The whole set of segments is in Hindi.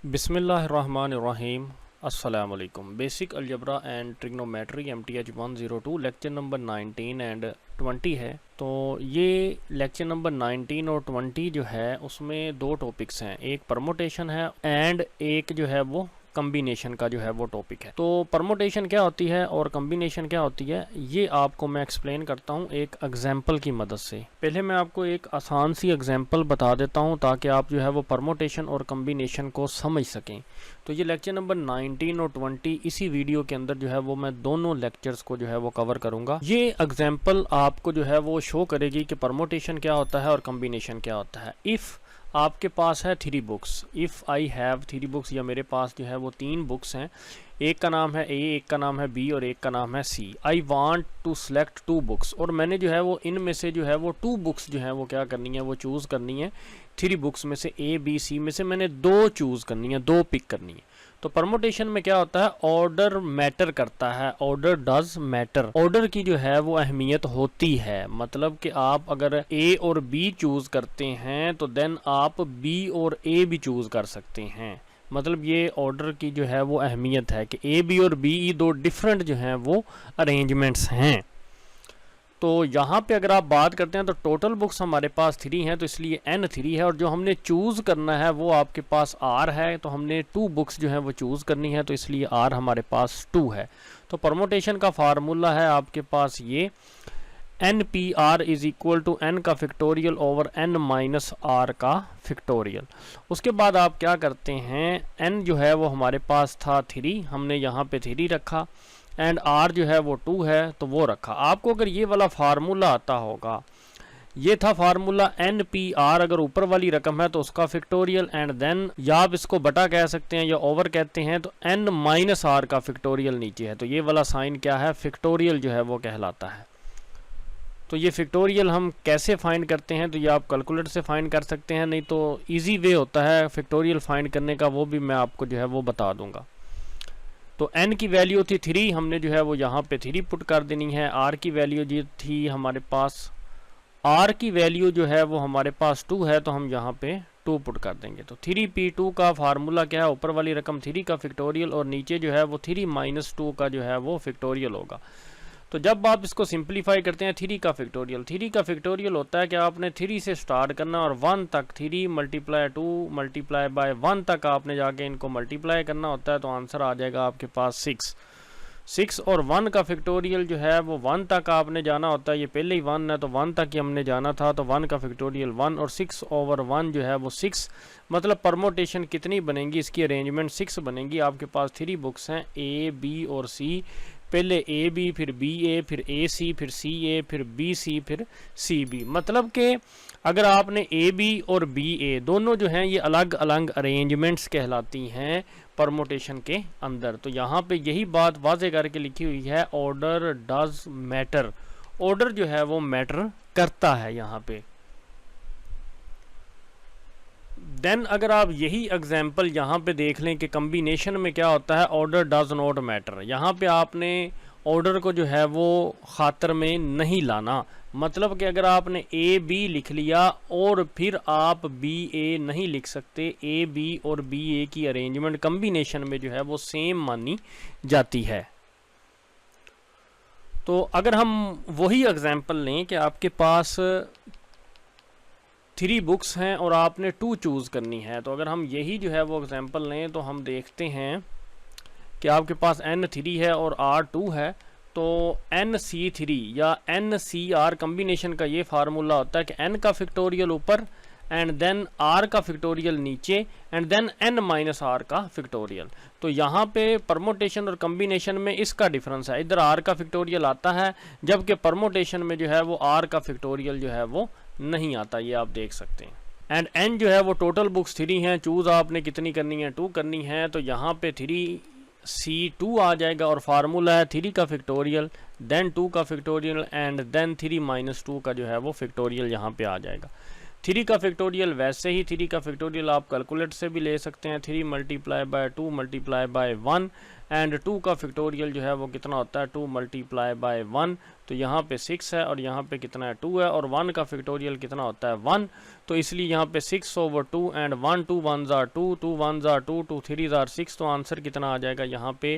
बिस्मिल्लाहिर्रहमानिर्रहीम। अस्सलाम वालेकुम। Basic algebra and trigonometry MTH 102 lecture number 19 and 20 है। तो ये लेक्चर नंबर 19 और 20 जो है उसमें दो टॉपिक्स हैं, एक परमोटेशन है एंड एक जो है वो कम्बिनेशन का जो है वो टॉपिक है। तो परमोटेशन क्या होती है और कम्बिनेशन क्या होती है ये आपको मैं एक्सप्लेन करता हूँ एक एग्जांपल की मदद से। पहले मैं आपको एक आसान सी एग्जांपल बता देता हूँ ताकि आप जो है वो परमोटेशन और कम्बिनेशन को समझ सकें। तो ये लेक्चर नंबर 19 और 20 इसी वीडियो के अंदर जो है वो मैं दोनों लेक्चर्स को जो है वो कवर करूँगा। ये एग्जाम्पल आपको जो है वो शो करेगी कि परमोटेशन क्या होता है और कम्बिनेशन क्या होता है। इफ़ आपके पास है 3 books, if I have 3 books, या मेरे पास जो है वो 3 बुक्स हैं, एक का नाम है ए, एक का नाम है बी और एक का नाम है C. I want to select 2 books, और मैंने जो है वो इनमें से जो है वो 2 बुक्स जो है वो क्या करनी है, वो चूज़ करनी है। 3 बुक्स में से ए बी सी में से मैंने 2 चूज़ करनी है, 2 पिक करनी है। तो परमोटेशन में क्या होता है, ऑर्डर मैटर करता है, ऑर्डर डज मैटर। ऑर्डर की जो है वो अहमियत होती है, मतलब कि आप अगर ए और बी चूज करते हैं तो देन आप बी और ए भी चूज कर सकते हैं। मतलब ये ऑर्डर की जो है वो अहमियत है कि ए बी और बी दो डिफरेंट जो हैं वो अरेंजमेंट्स हैं। तो यहाँ पे अगर आप बात करते हैं तो टोटल बुक्स हमारे पास 3 हैं, तो इसलिए n 3 है, और जो हमने चूज़ करना है वो आपके पास r है, तो हमने 2 बुक्स जो है वो चूज़ करनी है, तो इसलिए r हमारे पास 2 है। तो परमोटेशन का फार्मूला है आपके पास ये NPR is equal to n का factorial over n minus r का फैक्टोरियल। उसके बाद आप क्या करते हैं, n जो है वो हमारे पास था 3, हमने यहाँ पे 3 रखा, एंड r जो है वो 2 है तो वो रखा। आपको अगर ये वाला फार्मूला आता होगा, ये था फार्मूला NPR, अगर ऊपर वाली रकम है तो उसका फैक्टोरियल, एंड देन या आप इसको बटा कह सकते हैं या ओवर कहते हैं, तो n माइनस r का फैक्टोरियल नीचे है, तो ये वाला साइन क्या है, फैक्टोरियल जो है वो कहलाता है। तो ये फैक्टोरियल हम कैसे फाइंड करते हैं, तो ये आप कैलकुलेटर से फाइंड कर सकते हैं, नहीं तो इजी वे होता है फैक्टोरियल फाइंड करने का, वो भी मैं आपको जो है वो बता दूंगा। तो n की वैल्यू थी 3, हमने जो है वो यहाँ पे 3 पुट कर देनी है। r की वैल्यू जी थी हमारे पास, r की वैल्यू जो है वो हमारे पास 2 है, तो हम यहाँ पे 2 पुट कर देंगे। तो 3p2 का फार्मूला क्या है, ऊपर वाली रकम 3 का फैक्टोरियल और नीचे जो है वो 3 माइनस 2 का जो है वो फैक्टोरियल होगा। तो जब आप इसको सिंप्लीफाई करते हैं 3 का फैक्टोरियल होता है कि आपने 3 से स्टार्ट करना और 1 तक 3 मल्टीप्लाई 2 मल्टीप्लाई बाय 1 तक आपने जाके इनको मल्टीप्लाई करना होता है, तो आंसर आ जाएगा आपके पास 6 और 1 का फैक्टोरियल जो है वो 1 तक आपने जाना होता है, ये पहले ही 1 है तो 1 तक ही हमने जाना था, तो 1 का फैक्टोरियल 1 और 6 ओवर 1 जो है वो 6। मतलब परमोटेशन कितनी बनेगी, इसकी अरेंजमेंट 6 बनेगी। आपके पास 3 बुक्स हैं ए बी और सी, पहले ए बी फिर बी ए फिर ए सी फिर सी ए फिर बी सी फिर सी बी। मतलब कि अगर आपने ए बी और बी ए दोनों जो हैं ये अलग अलग अरेंजमेंट्स कहलाती हैं परमोटेशन के अंदर। तो यहाँ पे यही बात वाज़ेह करके लिखी हुई है, ऑर्डर डज मैटर, ऑर्डर जो है वो मैटर करता है यहाँ पे। देन अगर आप यही एग्जाम्पल यहाँ पे देख लें कि कम्बिनेशन में क्या होता है, ऑर्डर डज नॉट मैटर। यहाँ पे आपने ऑर्डर को जो है वो खातर में नहीं लाना, मतलब कि अगर आपने ए बी लिख लिया और फिर आप बी ए नहीं लिख सकते, ए बी और बी ए की अरेंजमेंट कम्बिनेशन में जो है वो सेम मानी जाती है। तो अगर हम वही एग्जाम्पल लें कि आपके पास 3 बुक्स हैं और आपने 2 चूज़ करनी है, तो अगर हम यही जो है वो एग्जांपल लें तो हम देखते हैं कि आपके पास n 3 है और r 2 है, तो NC3 या NCR कम्बिनेशन का ये फार्मूला होता है कि n का फैक्टोरियल ऊपर एंड देन r का फैक्टोरियल नीचे and then n minus r का फैक्टोरियल। तो यहाँ पे परमोटेशन और कम्बिनेशन में इसका डिफरेंस है, इधर r का फैक्टोरियल आता है जबकि परमोटेशन में जो है वो r का फैक्टोरियल जो है वो नहीं आता, ये आप देख सकते हैं। एंड n जो है वो टोटल बुक्स 3 हैं, चूज़ आपने कितनी करनी है, 2 करनी है, तो यहाँ पे 3C2 आ जाएगा और फार्मूला है 3 का फैक्टोरियल देन 2 का फैक्टोरियल एंड देन 3 माइनस 2 का जो है वो फैक्टोरियल यहाँ पे आ जाएगा। 3 का फैक्टोरियल वैसे ही 3 का फैक्टोरियल आप कैलकुलेटर से भी ले सकते हैं, 3 multiply by 2 multiply bye 1 and 2 का फैक्टोरियल जो है वो कितना होता है, 2 मल्टीप्लाई बाय 1, तो यहाँ पे 6 है और यहाँ पे कितना है 2 है, और 1 का फैक्टोरियल कितना होता है 1, तो इसलिए यहाँ पे 6/2 and 1 2 1s are 2 2 1s are 2 2 3s are 6, तो आंसर कितना आ जाएगा यहाँ पे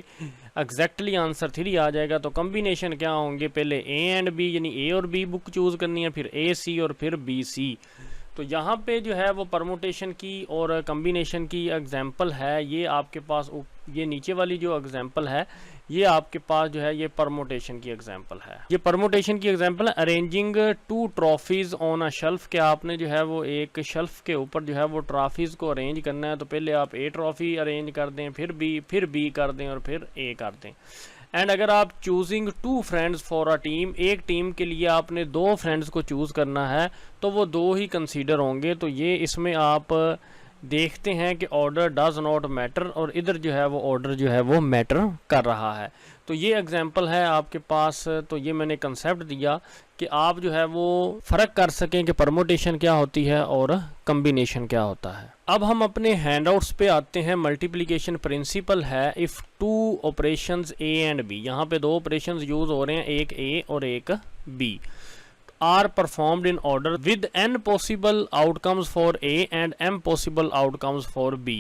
एग्जैक्टली आंसर 3 आ जाएगा। तो कम्बिनेशन क्या होंगे, पहले ए एंड बी यानी ए और बी बुक चूज़ करनी है, फिर ए सी और फिर बी सी। तो यहाँ पे जो है वो परमुटेशन की और कम्बिनेशन की एग्जांपल है, ये आपके पास ये नीचे वाली जो एग्जांपल है ये आपके पास जो है ये परमुटेशन की एग्जांपल है। ये परमुटेशन की एग्जांपल है। Arranging 2 trophies on a shelf, के आपने जो है वो एक शेल्फ के ऊपर जो है वो ट्रॉफीज को अरेंज करना है, तो पहले आप ए ट्रॉफी अरेंज कर दें, फिर बी कर दें और फिर ए कर दें। एंड अगर आप choosing 2 friends for a team, एक टीम के लिए आपने 2 फ्रेंड्स को चूज़ करना है, तो वो 2 ही कंसीडर होंगे। तो ये इसमें आप देखते हैं कि ऑर्डर डज नॉट मैटर, और इधर जो है वो ऑर्डर जो है वो मैटर कर रहा है। तो ये एग्जांपल है आपके पास। तो ये मैंने कंसेप्ट दिया कि आप जो है वो फ़र्क कर सकें कि परमुटेशन क्या होती है और कम्बिनेशन क्या होता है। अब हम अपने हैंडआउट्स पे आते हैं। मल्टीप्लिकेशन प्रिंसिपल है if 2 operations A and B, यहाँ पे 2 ऑपरेशंस यूज़ हो रहे हैं, एक ए और एक B, are performed in order with n possible outcomes for A and m possible outcomes for B,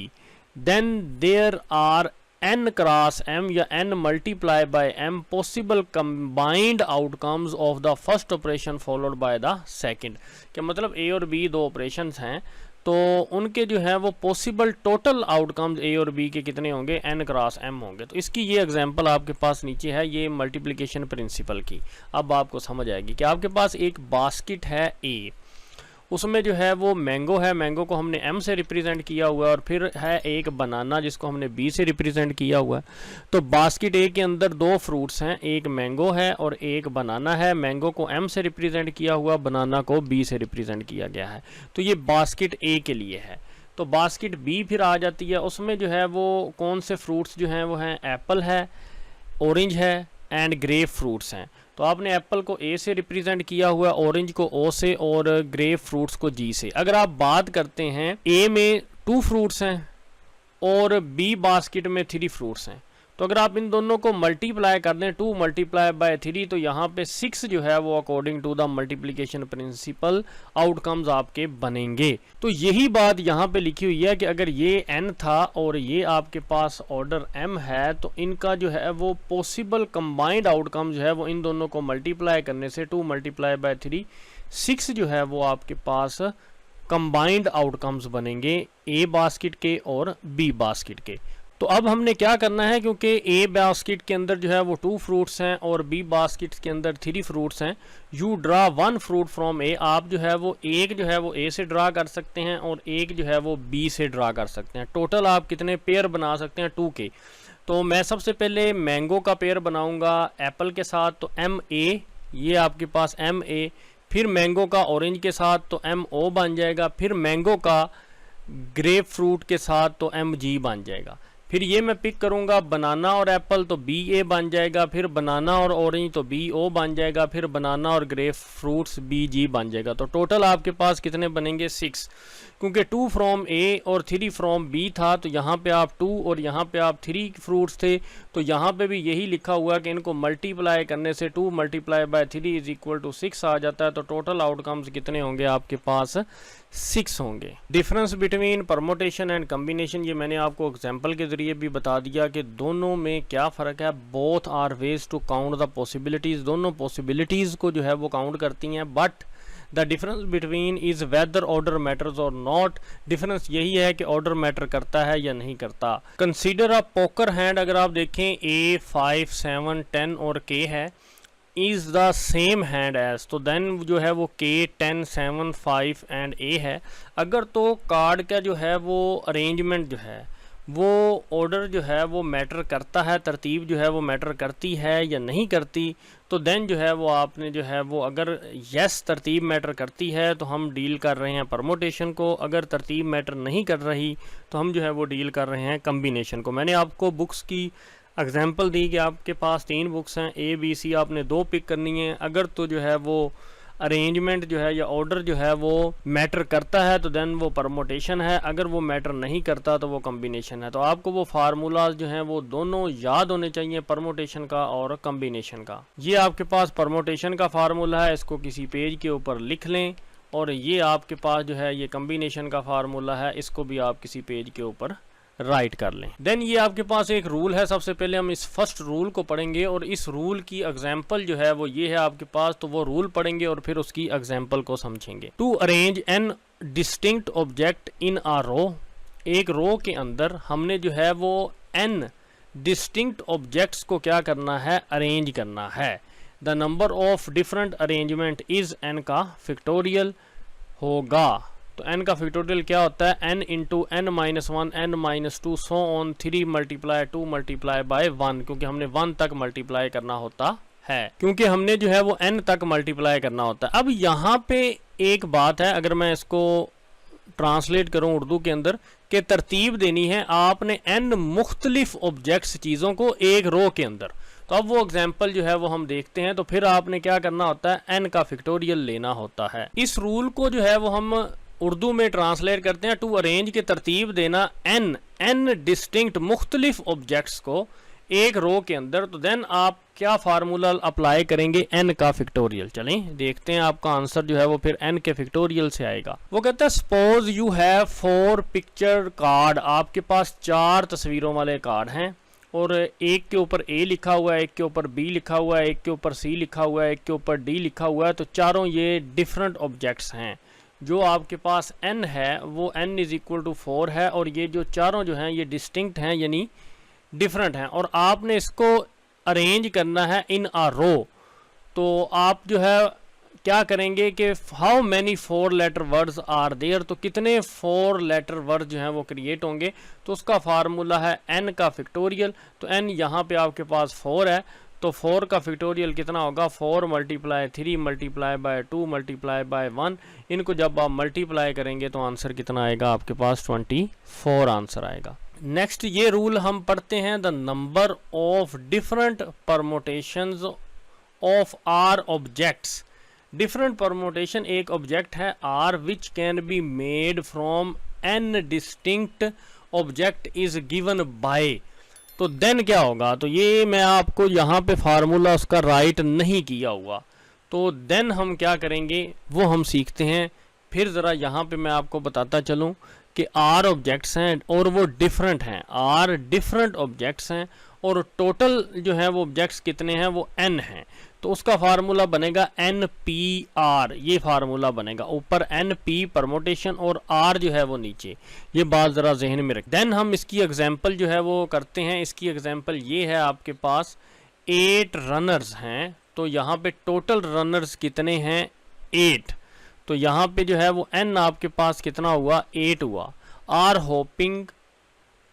then there are n cross m या n multiply by m possible combined outcomes of the first operation followed by the second। क्या मतलब A और B 2 ऑपरेशंस हैं, तो उनके जो है वो पॉसिबल टोटल आउटकम्स ए और बी के कितने होंगे, n क्रॉस m होंगे। तो इसकी ये एग्जांपल आपके पास नीचे है, ये मल्टीप्लिकेशन प्रिंसिपल की। अब आपको समझ आएगी कि आपके पास एक बास्केट है ए, उसमें जो है वो मैंगो है, मैंगो को हमने m से रिप्रेजेंट किया हुआ है, और फिर है एक बनाना जिसको हमने b से रिप्रेजेंट किया हुआ है। तो बास्केट ए के अंदर 2 फ्रूट्स हैं, एक मैंगो है और एक बनाना है। मैंगो को m से रिप्रेजेंट किया हुआ, बनाना को b से रिप्रेजेंट किया गया है। तो ये बास्केट ए के लिए है। तो बास्केट बी फिर आ जाती है, उसमें जो है वो कौन से फ्रूट्स जो हैं वो हैं, एप्पल है, ऑरेंज है एंड ग्रेप फ्रूट्स हैं। तो आपने एप्पल को ए से रिप्रेजेंट किया हुआ, ऑरेंज को ओ से और ग्रेप फ्रूट्स को जी से। अगर आप बात करते हैं ए में 2 फ्रूट्स हैं और बी बास्केट में 3 फ्रूट्स हैं, तो अगर आप इन दोनों को मल्टीप्लाई कर दें 2 मल्टीप्लाई बाय 3, तो यहाँ पे 6 जो है वो according to the multiplication principle outcomes आपके बनेंगे। तो यही बात यहाँ पे लिखी हुई है कि अगर ये n था और ये आपके पास ऑर्डर m है, तो इनका जो है वो पॉसिबल कंबाइंड आउटकम जो है वो इन दोनों को मल्टीप्लाई करने से 2 मल्टीप्लाई बाय 3 6 जो है वो आपके पास कंबाइंड आउटकम्स बनेंगे ए बास्केट के और बी बास्केट के। तो अब हमने क्या करना है, क्योंकि ए बास्केट के अंदर जो है वो 2 फ्रूट्स हैं और बी बास्केट के अंदर 3 फ्रूट्स हैं, यू ड्रा 1 फ्रूट फ्रॉम ए, आप जो है वो एक जो है वो ए से ड्रा कर सकते हैं और एक जो है वो बी से ड्रा कर सकते हैं। टोटल आप कितने पेयर बना सकते हैं, 2 के। तो मैं सबसे पहले मैंगो का पेयर बनाऊंगा एप्पल के साथ, तो एम ए, ये आपके पास एम ए, फिर मैंगो का ऑरेंज के साथ तो एम ओ बन जाएगा, फिर मैंगो का ग्रेप फ्रूट के साथ तो एम जी बन जाएगा। फिर ये मैं पिक करूंगा बनाना और एप्पल तो बी ए बन जाएगा, फिर बनाना और ऑरेंज तो बी ओ बन जाएगा, फिर बनाना और ग्रेप फ्रूट्स बी जी बन जाएगा। तो टोटल आपके पास कितने बनेंगे, 6, क्योंकि 2 फ्रॉम ए और 3 फ्रॉम बी था, तो यहाँ पे आप 2 और यहाँ पे आप 3 फ्रूट्स थे, तो यहाँ पे भी यही लिखा हुआ है कि इनको मल्टीप्लाई करने से 2 multiply by 3 is equal to 6 आ जाता है। तो टोटल आउटकम्स कितने होंगे आपके पास, 6 होंगे। Difference between permutation and combination, ये मैंने आपको एग्जांपल के जरिए भी बता दिया कि दोनों में क्या फ़र्क है। Both are ways to count the possibilities, दोनों पॉसिबिलिटीज़ को जो है वो काउंट करती हैं, but the difference between is whether order matters और नॉट। डिफरेंस यही है कि ऑर्डर मैटर करता है या नहीं करता। कंसीडर अ पोकर हैंड, अगर आप देखें ए 5 7 10 और के है, is the same hand as, तो देन जो है वो के 10 7 5 एंड ए है। अगर तो कार्ड का जो है वो अरेंजमेंट जो है वो ऑर्डर जो है वो मैटर करता है, तरतीब जो है वो मैटर करती है या नहीं करती, तो देन जो है वो आपने जो है वो अगर यस तरतीब मैटर करती है तो हम डील कर रहे हैं परमुटेशन को, अगर तरतीब मैटर नहीं कर रही तो हम जो है वो डील कर रहे हैं कम्बिनेशन को। मैंने आपको बुक्स की एग्जांपल दी कि आपके पास 3 बुक्स हैं, ए बी सी, आपने 2 पिक करनी है। अगर तो जो है वो अरेंजमेंट जो है या ऑर्डर जो है वो मैटर करता है तो देन वो परमोटेशन है, अगर वो मैटर नहीं करता तो वो कम्बिनेशन है। तो आपको वो फार्मूलाज जो हैं वो दोनों याद होने चाहिए, परमोटेशन का और कम्बिनेशन का। ये आपके पास परमोटेशन का फार्मूला है, इसको किसी पेज के ऊपर लिख लें, और ये आपके पास जो है ये कम्बिनेशन का फार्मूला है, इसको भी आप किसी पेज के ऊपर राइट कर लें। देन ये आपके पास एक रूल है, सबसे पहले हम इस फर्स्ट रूल को पढ़ेंगे और इस रूल की एग्जांपल जो है वो ये है आपके पास, तो वो रूल पढ़ेंगे और फिर उसकी एग्जांपल को समझेंगे। To arrange an distinct object in a row, एक रो के अंदर हमने जो है वो एन डिस्टिंक्ट ऑब्जेक्ट्स को क्या करना है, अरेंज करना है। The number of different arrangement is an का फैक्टोरियल होगा। तो n का फैक्टोरियल क्या होता है, n into n minus one, n minus two, so on 3 multiply 2 multiply bye 1, क्योंकि हमने 1 तक मल्टीप्लाई करना होता है, क्योंकि हमने जो है वो n तक मल्टीप्लाई करना होता है। अब यहाँ पे एक बात है, अगर मैं इसको ट्रांसलेट करूँ उर्दू के अंदर, कि तरतीब देनी है आपने n मुख्तलिफ ऑब्जेक्ट्स चीज़ों को एक रो के अंदर। तो अब वो एग्जाम्पल जो है वो हम देखते हैं, तो फिर आपने क्या करना होता है, n का फैक्टोरियल लेना होता है। इस रूल को जो है वो हम उर्दू में ट्रांसलेट करते हैं, टू अरेंज के तरतीब देना n डिस्टिंक्ट मुख्तलिफ ऑब्जेक्ट्स को एक रो के अंदर। तो देन आप क्या फार्मूला अप्लाई करेंगे, n का फैक्टोरियल। चलें देखते हैं आपका आंसर जो है वो फिर n के फैक्टोरियल से आएगा। वो कहता है suppose you have 4 picture card, आपके पास 4 तस्वीरों वाले कार्ड हैं और एक के ऊपर A लिखा हुआ है, एक के ऊपर B लिखा हुआ है, एक के ऊपर C लिखा हुआ है, एक के ऊपर D लिखा हुआ है। तो चारों ये डिफरेंट ऑब्जेक्ट्स हैं। जो आपके पास n है वो n इज इक्वल टू 4 है, और ये जो चारों जो हैं ये डिस्टिंक्ट हैं यानी डिफरेंट हैं, और आपने इसको अरेंज करना है इन अ रो। तो आप जो है क्या करेंगे कि how many 4 letter words are there, तो कितने 4 लेटर वर्ड जो हैं वो क्रिएट होंगे। तो उसका फार्मूला है n का फैक्टोरियल। तो n यहाँ पे आपके पास 4 है, तो 4 का फैक्टोरियल कितना होगा, 4 multiply 3 multiply by 2 multiply bye 1। इनको जब आप मल्टीप्लाई करेंगे तो आंसर कितना आएगा आपके पास, 24 आंसर आएगा। नेक्स्ट ये रूल हम पढ़ते हैं, the number of different permutations of r objects. Different permutation एक ऑब्जेक्ट है r which can be made from n distinct object is given by. तो देन क्या होगा, तो ये मैं आपको यहाँ पे फार्मूला उसका राइट नहीं किया हुआ, तो देन हम क्या करेंगे वो हम सीखते हैं। फिर ज़रा यहाँ पे मैं आपको बताता चलूँ कि r ऑब्जेक्ट्स हैं और वो डिफरेंट हैं, r डिफरेंट ऑब्जेक्ट्स हैं और टोटल जो है वो ऑब्जेक्ट्स कितने हैं, वो n हैं। तो उसका फार्मूला बनेगा NPR, ये फार्मूला बनेगा, ऊपर NP परमोटेशन और R जो है वो नीचे। ये बात ज़रा जहन में रख। देन हम इसकी एग्जांपल जो है वो करते हैं। इसकी एग्जांपल ये है, आपके पास 8 रनर्स हैं, तो यहाँ पे टोटल रनर्स कितने हैं, 8। तो यहाँ पे जो है वो N आपके पास कितना हुआ, 8 हुआ। Are hoping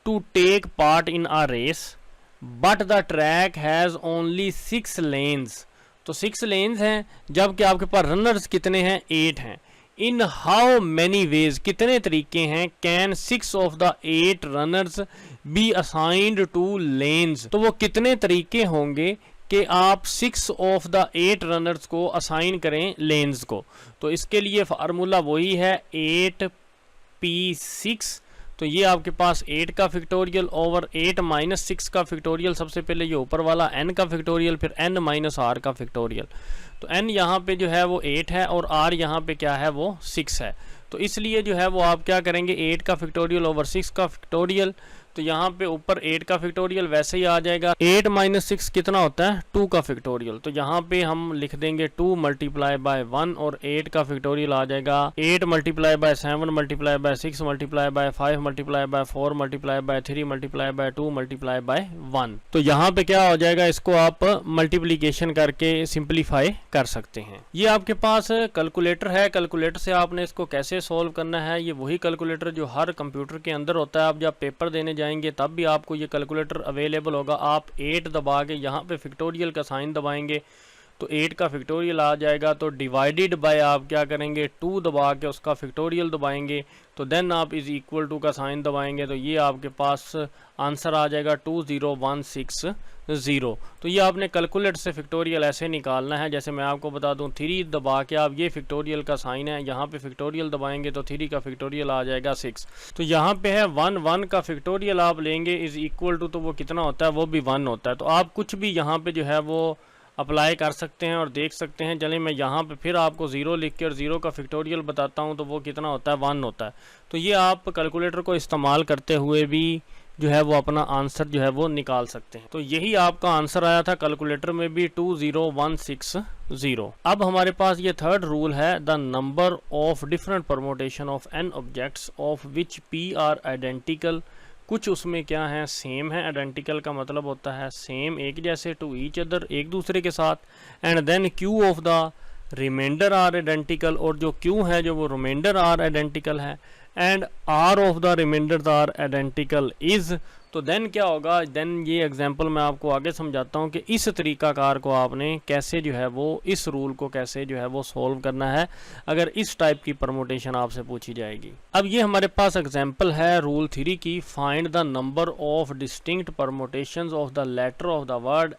to take part in a race but the track has only 6 lanes. तो 6 लेन्स हैं, जबकि आपके पास रनर्स कितने हैं, 8 हैं। इन हाउ मैनी वेज, कितने तरीके हैं, can 6 of the 8 runners be assigned to lanes. तो वो कितने तरीके होंगे कि आप 6 ऑफ द 8 रनर्स को असाइन करें लेन्स को। तो इसके लिए फार्मूला वही है 8p6। तो ये आपके पास 8 का फैक्टोरियल ओवर 8 माइनस 6 का फैक्टोरियल, सबसे पहले ये ऊपर वाला n का फैक्टोरियल, फिर n माइनस r का फैक्टोरियल। तो n यहाँ पे जो है वो 8 है और r यहाँ पे क्या है, वो 6 है। तो इसलिए जो है वो आप क्या करेंगे, 8 का फैक्टोरियल ओवर 6 का फैक्टोरियल। तो यहाँ पे ऊपर 8 का फैक्टोरियल वैसे ही आ जाएगा। 8 माइनस 6 कितना होता है, 2 का फैक्टोरियल। तो यहाँ पे हम लिख देंगे 2 मल्टीप्लाई बाय 1 और 8 का फैक्टोरियल आ जाएगा 8 multiply by 7 multiply by 6 multiply by 5 multiply by 4 multiply by 3 multiply by 2 multiply bye 1। तो यहाँ पे क्या हो जाएगा, इसको आप मल्टीप्लीकेशन करके सिंप्लीफाई कर सकते हैं। ये आपके पास कैलकुलेटर है, कैलकुलेटर से आपने इसको कैसे सोल्व करना है, ये वही कैलकुलेटर जो हर कंप्यूटर के अंदर होता है। आप जब पेपर देने जाएंगे तब भी आपको ये कैलकुलेटर अवेलेबल होगा। आप 8 दबा के यहाँ पे फैक्टोरियल का साइन दबाएंगे तो 8 का फैक्टोरियल आ जाएगा। तो डिवाइडेड बाय आप क्या करेंगे, 2 दबा के उसका फैक्टोरियल दबाएंगे, तो देन आप इज़ इक्वल टू का साइन दबाएंगे, तो ये आपके पास आंसर आ जाएगा 20160। तो ये आपने कैलकुलेटर से फैक्टोरियल ऐसे निकालना है, जैसे मैं आपको बता दूं 3 दबा के आप, ये फैक्टोरियल का साइन है, यहाँ पे फैक्टोरियल दबाएंगे तो 3 का फैक्टोरियल आ जाएगा 6। तो यहाँ पे है 1 का फैक्टोरियल आप लेंगे इज़ इक्वल टू, तो वो कितना होता है, वो भी 1 होता है। तो आप कुछ भी यहाँ पे जो है वो अप्लाई कर सकते हैं और देख सकते हैं। चलिए मैं यहाँ पे फिर आपको 0 लिख के और 0 का फैक्टोरियल बताता हूँ, तो वो कितना होता है, 1 होता है। तो ये आप कैलकुलेटर को इस्तेमाल करते हुए भी जो है वो अपना आंसर जो है वो निकाल सकते हैं। तो यही आपका आंसर आया था कैलकुलेटर में भी 20160। अब हमारे पास ये थर्ड रूल है, the number of different permutation of n objects of which p are identical. कुछ उसमें क्या है, सेम है। आइडेंटिकल का मतलब होता है सेम, एक जैसे, टू ईच अदर, एक दूसरे के साथ। And then q of the remainder are identical, और जो क्यू है जो वो रिमाइंडर आर आइडेंटिकल है। And r of the remainder are identical is, तो देन क्या होगा, देन ये एग्जांपल मैं आपको आगे समझाता हूँ कि इस तरीकाकार को आपने कैसे जो है वो, इस रूल को कैसे जो है वो सॉल्व करना है अगर इस टाइप की परमुटेशन आपसे पूछी जाएगी। अब ये हमारे पास एग्जांपल है रूल 3 की, find the number of distinct permutations of the letter of the word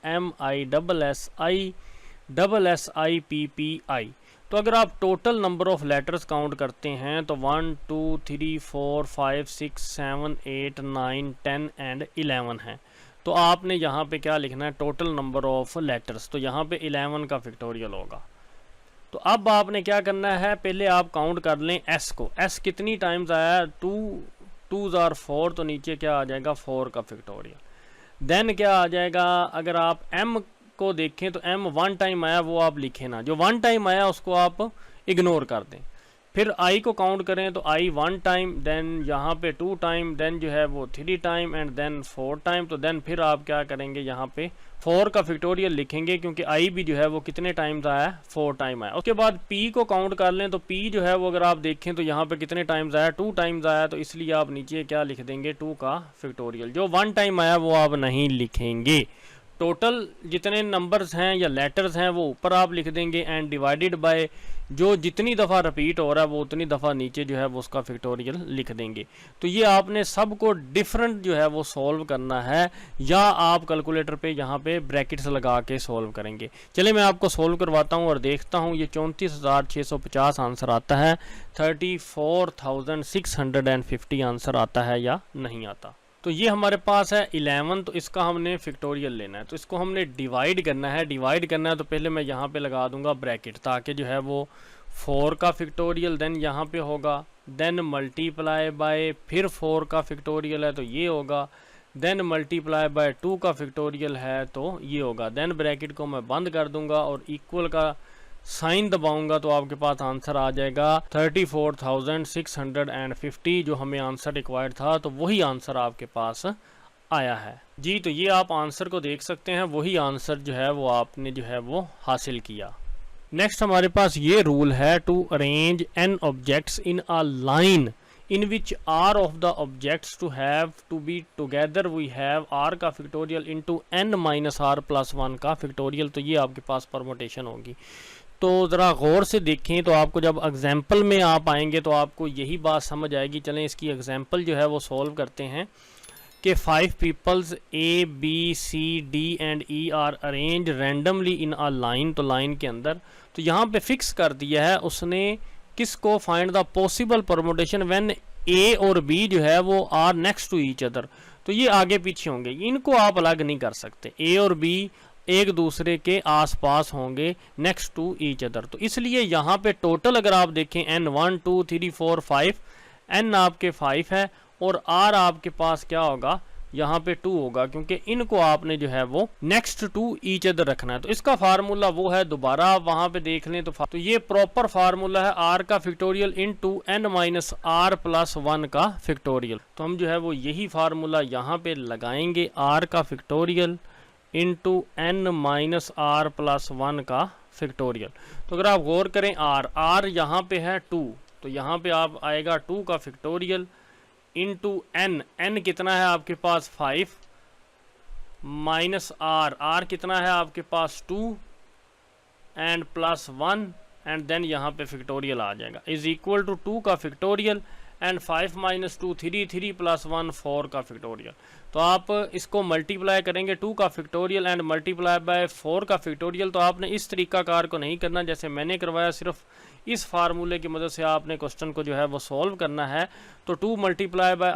MISSIPPI। तो अगर आप total number of letters count करते हैं तो 1 2 3 4 5 6 7 8 9 10 एंड 11 है। तो आपने यहाँ पे क्या लिखना है, टोटल नंबर ऑफ लेटर्स, तो यहाँ पे 11 का फैक्टोरियल होगा। तो अब आपने क्या करना है, पहले आप काउंट कर लें एस को, एस कितनी टाइम्स आया, 2 2s are 4, तो नीचे क्या आ जाएगा 4 का फैक्टोरियल। देन क्या आ जाएगा, अगर आप एम को देखें तो m 1 टाइम आया, वो आप लिखें ना, जो 1 टाइम आया उसको आप इग्नोर कर दें। फिर i को काउंट करें तो i 1 टाइम, देन यहाँ पे 2 टाइम, देन जो है वो 3 टाइम एंड देन 4 टाइम। तो देन फिर आप क्या करेंगे, यहाँ पे 4 का फैक्टोरियल लिखेंगे क्योंकि i भी जो है वो कितने टाइम्स आया, 4 टाइम आया। उसके बाद p को काउंट कर लें तो p जो है वो अगर आप देखें तो यहाँ पे कितने टाइम्स आया, 2 टाइम्स आया, तो इसलिए आप नीचे क्या लिख देंगे, 2 का फैक्टोरियल। जो 1 टाइम आया वो आप नहीं लिखेंगे। टोटल जितने नंबर्स हैं या लेटर्स हैं वो ऊपर आप लिख देंगे एंड डिवाइडेड बाय जो जितनी दफ़ा रिपीट हो रहा है वो उतनी दफ़ा नीचे जो है वो उसका फैक्टोरियल लिख देंगे। तो ये आपने सबको डिफरेंट जो है वो सॉल्व करना है, या आप कैलकुलेटर पे यहाँ पे ब्रैकेट्स लगा के सॉल्व करेंगे। चलिए मैं आपको सॉल्व करवाता हूँ और देखता हूँ ये 34,650 आंसर आता है, 34,650 आंसर आता है या नहीं आता। तो ये हमारे पास है 11, तो इसका हमने फैक्टोरियल लेना है, तो इसको हमने डिवाइड करना है। डिवाइड करना है तो पहले मैं यहाँ पे लगा दूंगा ब्रैकेट, ताकि जो है वो 4 का फैक्टोरियल देन यहाँ पे होगा, देन मल्टीप्लाई बाय फिर 4 का फैक्टोरियल है तो ये होगा, देन मल्टीप्लाई बाय 2 का फैक्टोरियल है तो ये होगा। देन ब्रैकेट को मैं बंद कर दूंगा और इक्वल का साइन दबाऊंगा तो आपके पास आंसर आ जाएगा 34,650। जो हमें आंसर रिक्वायर्ड था तो वही आंसर आपके पास आया है जी। तो ये आप आंसर को देख सकते हैं, वही आंसर जो है वो आपने जो है वो हासिल किया। नेक्स्ट हमारे पास ये रूल है, to arrange n objects in a line in which r of the objects to have to be together we have r का factorial into n minus r plus 1 का फैक्टोरियल। तो ये आपके पास परमुटेशन होगी। तो ज़रा गौर से देखें, तो आपको जब एग्जाम्पल में आप आएंगे तो आपको यही बात समझ आएगी। चलें इसकी एग्जाम्पल जो है वो सॉल्व करते हैं कि 5 peoples A B C D and E are arrange randomly in a line. तो लाइन के अंदर तो यहाँ पे फिक्स कर दिया है उसने किसको, find the possible permutation when A और B जो है वो are next to each other. तो ये आगे पीछे होंगे, इनको आप अलग नहीं कर सकते। A और B एक दूसरे के आसपास होंगे, नेक्स्ट टू ईच अदर। तो इसलिए यहाँ पे टोटल अगर आप देखें n 1 2 3 4 5, n आपके 5 है और r आपके पास क्या होगा, यहाँ पे 2 होगा, क्योंकि इनको आपने जो है वो नेक्स्ट टू ईच अदर रखना है। तो इसका फार्मूला वो है, दोबारा आप वहां पे देख लें तो ये प्रॉपर फार्मूला है r का factorial into n minus r plus 1 का फैक्टोरियल। तो हम जो है वो यही फार्मूला यहाँ पे लगाएंगे, r का factorial into n minus r plus 1 का फैक्टोरियल। तो अगर आप गौर करें r यहाँ पे है 2, तो यहाँ पे आप आएगा 2 का फैक्टोरियल इनटू n कितना है आपके पास 5 माइनस r कितना है आपके पास 2 एंड +1 एंड देन यहाँ पे फैक्टोरियल आ जाएगा, इज इक्वल टू 2 का फैक्टोरियल एंड 5 - 2 3, 3 + 1 4 का फैक्टोरियल। तो आप इसको मल्टीप्लाई करेंगे 2 का फैक्टोरियल एंड मल्टीप्लाई बाय 4 का फैक्टोरियल। तो आपने इस तरीकाकार को नहीं करना जैसे मैंने करवाया, सिर्फ इस फार्मूले की मदद से आपने क्वेश्चन को जो है वो सॉल्व करना है। तो 2 ×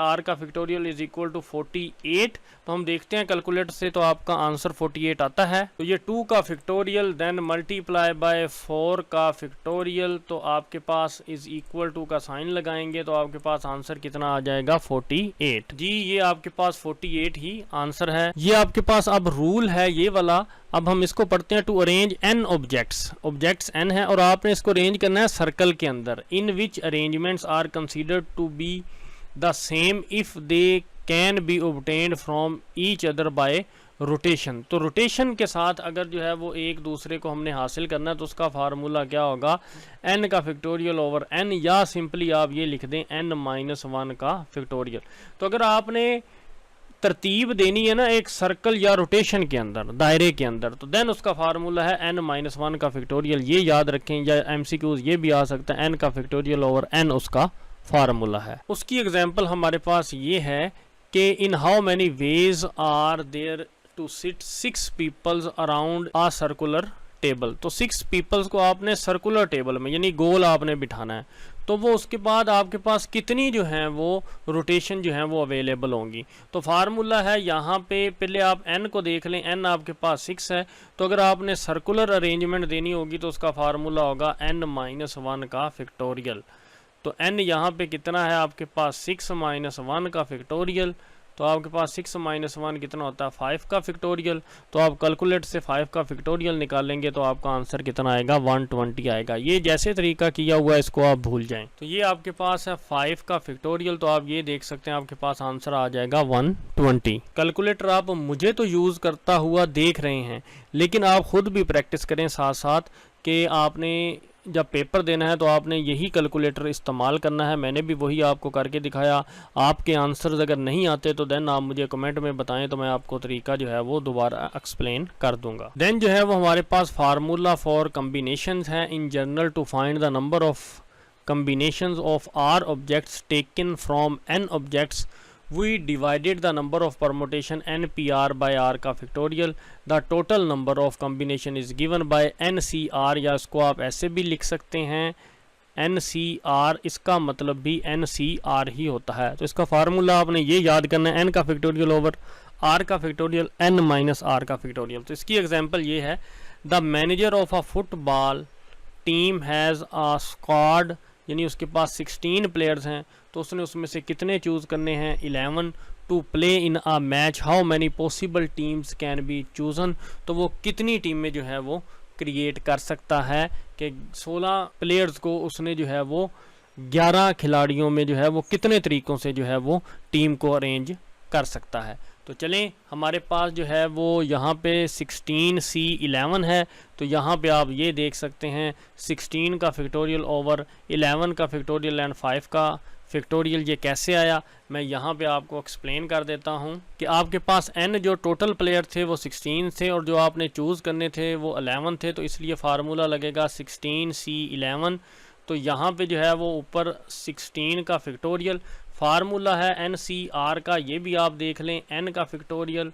r का फैक्टोरियल इज इक्वल टू 48। तो हम देखते हैं कैलकुलेटर से, तो आपका आंसर 48 आता है। तो ये 2 का फैक्टोरियल देन मल्टीप्लाई बाय 4 का फैक्टोरियल, तो आपके पास इज इक्वल टू का साइन लगाएंगे तो आपके पास आंसर कितना आ जाएगा 48। जी ये आपके पास 48 ही आंसर है। ये आपके पास अब रूल है ये वाला। अब हम इसको पढ़ते हैं, to arrange n objects n है और आपने इसको अरेंज करना है सर्कल के अंदर, in which arrangements are considered to be the same if they can be obtained from each other by rotation. तो रोटेशन के साथ अगर जो है वो एक दूसरे को हमने हासिल करना है तो उसका फार्मूला क्या होगा, n का फैक्टोरियल ओवर n, या सिंपली आप ये लिख दें n-1 का फैक्टोरियल। तो अगर आपने तरतीब देनी है ना एक सर्कल या रोटेशन के अंदर, दायरे के अंदर, तो देन उसका फार्मूला है n-1 का फैक्टोरियल। ये याद रखें, या MCQs ये भी आ सकता है, n का फैक्टोरियल ओवर n उसका फार्मूला है। उसकी एग्जांपल हमारे पास ये है कि in how many ways are there to sit 6 peoples around a circular table. तो 6 पीपल्स को आपने सर्कुलर टेबल में यानी गोल आपने बिठाना है, तो वो उसके बाद आपके पास कितनी जो है वो रोटेशन जो है वो अवेलेबल होंगी। तो फार्मूला है यहाँ पे, पहले आप n को देख लें, n आपके पास 6 है। तो अगर आपने सर्कुलर अरेंजमेंट देनी होगी तो उसका फार्मूला होगा n-1 का फैक्टोरियल। तो n यहाँ पे कितना है आपके पास 6 - 1 का फैक्टोरियल। तो आपके पास 6 - 1 कितना होता है 5 का फैक्टोरियल। तो आप कैलकुलेट से 5 का फैक्टोरियल निकालेंगे तो आपका आंसर कितना आएगा 120 आएगा। ये जैसे तरीका किया हुआ है इसको आप भूल जाएं। तो ये आपके पास है 5 का फैक्टोरियल, तो आप ये देख सकते हैं आपके पास आंसर आ जाएगा 120। कैलकुलेटर आप मुझे तो यूज़ करता हुआ देख रहे हैं, लेकिन आप खुद भी प्रैक्टिस करें साथ साथ कि आपने जब पेपर देना है तो आपने यही कैलकुलेटर इस्तेमाल करना है। मैंने भी वही आपको करके दिखाया। आपके आंसर्स अगर नहीं आते तो देन आप मुझे कमेंट में बताएं, तो मैं आपको तरीका जो है वो दोबारा एक्सप्लेन कर दूंगा। देन जो है वो हमारे पास फार्मूला फॉर कम्बिनेशंस है in general to find the number of combinations of r objects taken from n objects, we divided the number of permutation npr by r का factorial. the total number of combination is given by ncr, या इसको आप ऐसे भी लिख सकते हैं ncr, इसका मतलब भी ncr ही होता है। तो इसका फार्मूला आपने ये याद करना है, n का फैक्टोरियल ओवर r का फैक्टोरियल n-r का फैक्टोरियल। तो इसकी एग्जांपल ये है, the manager of a football team has a squad, यानी उसके पास 16 प्लेयर्स हैं, तो उसने उसमें से कितने चूज़ करने हैं 11 to play in a match, how many possible teams can be chosen. तो वो कितनी टीमें जो है वो क्रिएट कर सकता है कि 16 प्लेयर्स को उसने जो है वो 11 खिलाड़ियों में जो है वो कितने तरीक़ों से जो है वो टीम को अरेंज कर सकता है। तो चलें, हमारे पास जो है वो यहाँ पे 16C11 है। तो यहाँ पे आप ये देख सकते हैं 16 का फैक्टोरियल ओवर 11 का फैक्टोरियल एंड 5 का फैक्टोरियल। ये कैसे आया मैं यहाँ पे आपको एक्सप्लेन कर देता हूँ कि आपके पास n जो टोटल प्लेयर थे वो 16 थे और जो आपने चूज़ करने थे वो 11 थे, तो इसलिए फार्मूला लगेगा 16C11। तो यहाँ पे जो है वो ऊपर 16 का फैक्टोरियल, फार्मूला है NCR का, ये भी आप देख लें, n का फैक्टोरियल,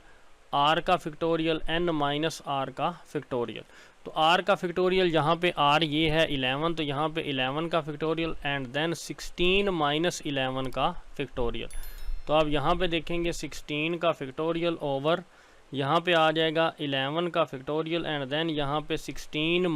r का फैक्टोरियल, n-r का फैक्टोरियल। तो r का फैक्टोरियल यहाँ पे r ये है 11, तो यहाँ पे 11 का फैक्टोरियल एंड देन 16 - 11 का फैक्टोरियल। तो आप यहाँ पे देखेंगे 16 का फैक्टोरियल ओवर यहाँ पे आ जाएगा 11 का फैक्टोरियल एंड देन यहाँ पे 16 -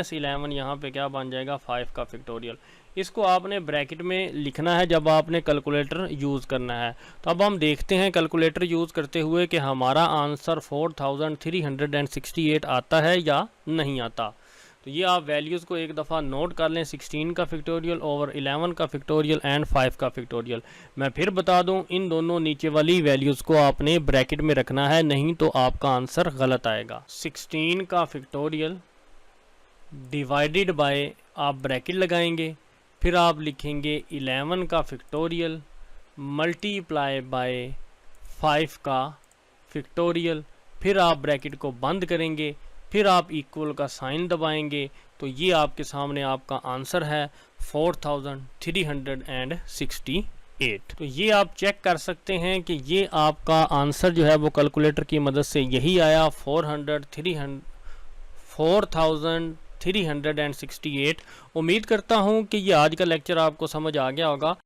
11 यहाँ पे क्या बन जाएगा 5 का फैक्टोरियल। इसको आपने ब्रैकेट में लिखना है जब आपने कैलकुलेटर यूज़ करना है। तो अब हम देखते हैं कैलकुलेटर यूज़ करते हुए कि हमारा आंसर 4368 आता है या नहीं आता। तो ये आप वैल्यूज़ को एक दफ़ा नोट कर लें, 16 का फैक्टोरियल ओवर 11 का फैक्टोरियल एंड 5 का फैक्टोरियल। मैं फिर बता दूं, इन दोनों नीचे वाली वैल्यूज़ को आपने ब्रैकेट में रखना है, नहीं तो आपका आंसर गलत आएगा। 16 का फैक्टोरियल डिवाइडेड बाय, आप ब्रैकेट लगाएंगे, फिर आप लिखेंगे 11 का फैक्टोरियल मल्टीप्लाई बाय 5 का फैक्टोरियल, फिर आप ब्रैकेट को बंद करेंगे, फिर आप इक्वल का साइन दबाएंगे तो ये आपके सामने आपका आंसर है 4368। तो ये आप चेक कर सकते हैं कि ये आपका आंसर जो है वो कैलकुलेटर की मदद से यही आया 4368। उम्मीद करता हूँ कि ये आज का लेक्चर आपको समझ आ गया होगा।